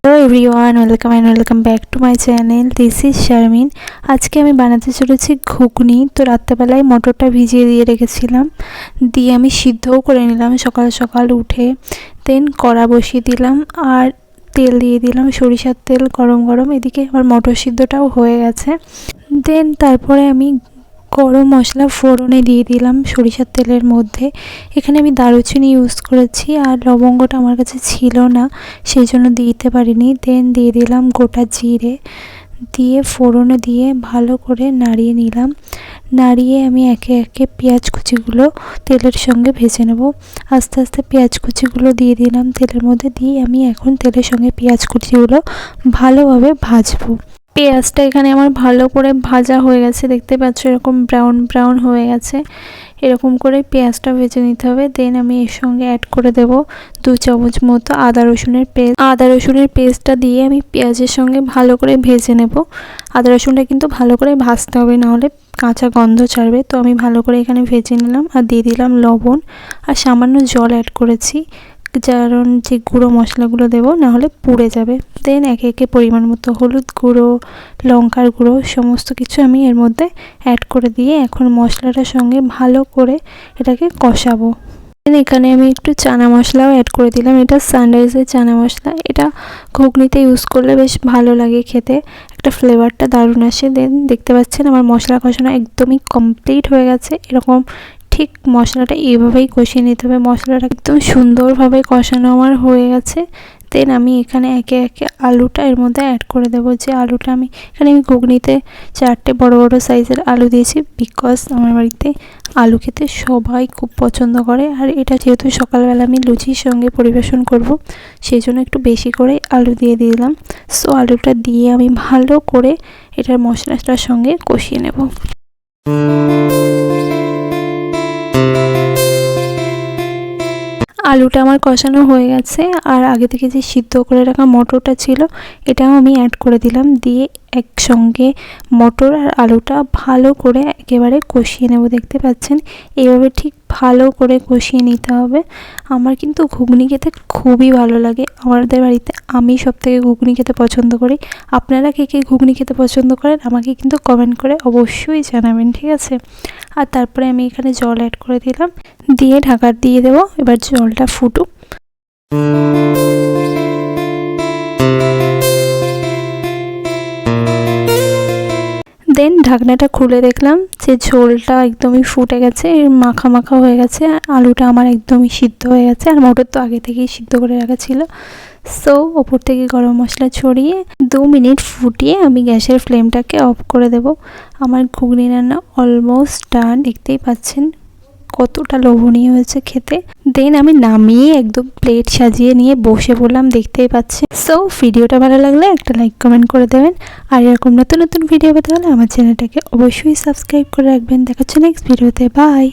Hello everyone, welcome back to my channel. This is Sharmin. আজকে আমি বানাতে চলেছি ঘুগনি। তো রাত্রেবেলায় মটরটা ভিজিয়ে দিয়ে রেখেছিলাম, দিয়ে আমি সিদ্ধও করে নিলাম সকাল সকাল উঠে। দেন কড়া বসিয়ে দিলাম আর তেল দিয়ে দিলাম, সরিষার তেল গরম। এদিকে আমার মটর সিদ্ধটাও হয়ে গেছে। দেন তারপরে আমি গরম মশলা ফোড়নে দিয়ে দিলাম সরিষার তেলের মধ্যে। এখানে আমি দারুচিনি ইউজ করেছি আর লবঙ্গটা আমার কাছে ছিল না, সেই জন্য দিতে পারিনি। দেন দিয়ে দিলাম গোটা জিরে, দিয়ে ফোড়নে দিয়ে ভালো করে নাড়িয়ে নিলাম। নাড়িয়ে আমি একে একে পেঁয়াজ কুচিগুলো তেলের সঙ্গে ভেজে নেব। আস্তে আস্তে পেঁয়াজ কুচিগুলো দিয়ে দিলাম তেলের মধ্যে, দিয়ে আমি এখন তেলের সঙ্গে পেঁয়াজ কুচিগুলো ভালোভাবে ভাজবো। পেঁয়াজটা এখানে আমার ভালো করে ভাজা হয়ে গেছে, দেখতে পাচ্ছ এরকম ব্রাউন হয়ে গেছে। এরকম করে পেঁয়াজটা ভেজে নিতে হবে। দেন আমি এর সঙ্গে অ্যাড করে দেব 2 চামচ মতো আদা রসুনের পেস্টটা দিয়ে আমি পেঁয়াজের সঙ্গে ভালো করে ভেজে নেব। আদা রসুনটা কিন্তু ভালো করে ভাজতে হবে, নাহলে কাঁচা গন্ধ ছাড়বে। তো আমি ভালো করে এখানে ভেজে নিলাম আর দিয়ে দিলাম লবণ আর সামান্য জল অ্যাড করেছি, কারণ যে গুঁড়ো মশলাগুলো দেবো নাহলে পুড়ে যাবে। দেন একে একে পরিমাণ মতো হলুদ গুঁড়ো, লঙ্কার গুঁড়ো সমস্ত কিছু আমি এর মধ্যে অ্যাড করে দিয়ে এখন মশলাটার সঙ্গে ভালো করে এটাকে কষাবো। দেন এখানে আমি একটু চানা মশলাও অ্যাড করে দিলাম। এটা সানরাইজের চানা মশলা, এটা ঘুগনিতে ইউজ করলে বেশ ভালো লাগে খেতে, একটা ফ্লেভারটা দারুণ আসে। দেন দেখতে পাচ্ছেন আমার মশলা কষানো একদমই কমপ্লিট হয়ে গেছে। এরকম ঠিক মশলাটা এইভাবেই কষিয়ে নিতে হবে। মশলাটা একদম সুন্দরভাবে কষানো আমার হয়ে গেছে। দেন আমি এখানে একে একে আলুটা এর মধ্যে অ্যাড করে দেবো। যে আলুটা আমি ঘুগনিতে 4টে বড় সাইজের আলু দিয়েছি, বিকজ আমার বাড়িতে আলু খেতে সবাই খুব পছন্দ করে। আর এটা যেহেতু সকালবেলা আমি লুচির সঙ্গে পরিবেশন করব, সেই জন্য একটু বেশি করে আলু দিয়ে দিলাম। সো আলুটা দিয়ে আমি ভালো করে এটার মশলাটার সঙ্গে কষিয়ে নেব। আলুটা আমার কষানো হয়ে গেছে আর আগে থেকে যে সিদ্ধ করে রাখা মটরটা ছিল এটাও আমি অ্যাড করে দিলাম, দিয়ে একসঙ্গে মটর আর আলুটা ভালো করে একেবারে কষিয়ে নেব। দেখতে পাচ্ছেন এইভাবে ঠিক ভালো করে কষিয়ে নিতে হবে। আমার কিন্তু ঘুগনি খেতে খুবই ভালো লাগে। আমাদের বাড়িতে আমি সবথেকে ঘুগনি খেতে পছন্দ করি। আপনারা কে কে ঘুগনি খেতে পছন্দ করেন আমাকে কিন্তু কমেন্ট করে অবশ্যই জানাবেন, ঠিক আছে? আর তারপরে আমি এখানে জল অ্যাড করে দিলাম, দিয়ে ঢাকা দিয়ে দেবো। এবার জলটা ফুটুক। দেন ঢাকনাটা খুলে দেখলাম যে ঝোলটা একদমই ফুটে গেছে, মাখা হয়ে গেছে। আলুটা আমার একদমই সিদ্ধ হয়ে গেছে আর মটর তো আগে থেকেই সিদ্ধ করে রাখা ছিল। সো ওপর থেকে গরম মশলা ছড়িয়ে 2 মিনিট ফুটিয়ে আমি গ্যাসের ফ্লেমটাকে অফ করে দেব। আমার ঘুগনি রান্না অলমোস্ট ডান। দেখতেই পাচ্ছেন কতটা লোভনীয় হয়েছে খেতে। দেন আমি নামিয়ে একদম প্লেট সাজিয়ে নিয়ে বসে পড়লাম, দেখতেই পাচ্ছেন। সো ভিডিওটা ভালো লাগলে একটা লাইক কমেন্ট করে দেবেন। আর এরকম নতুন ভিডিও পেতে হলে আমার চ্যানেলটাকে অবশ্যই সাবস্ক্রাইব করে রাখবেন। দেখা হচ্ছে নেক্সট ভিডিওতে। বাই।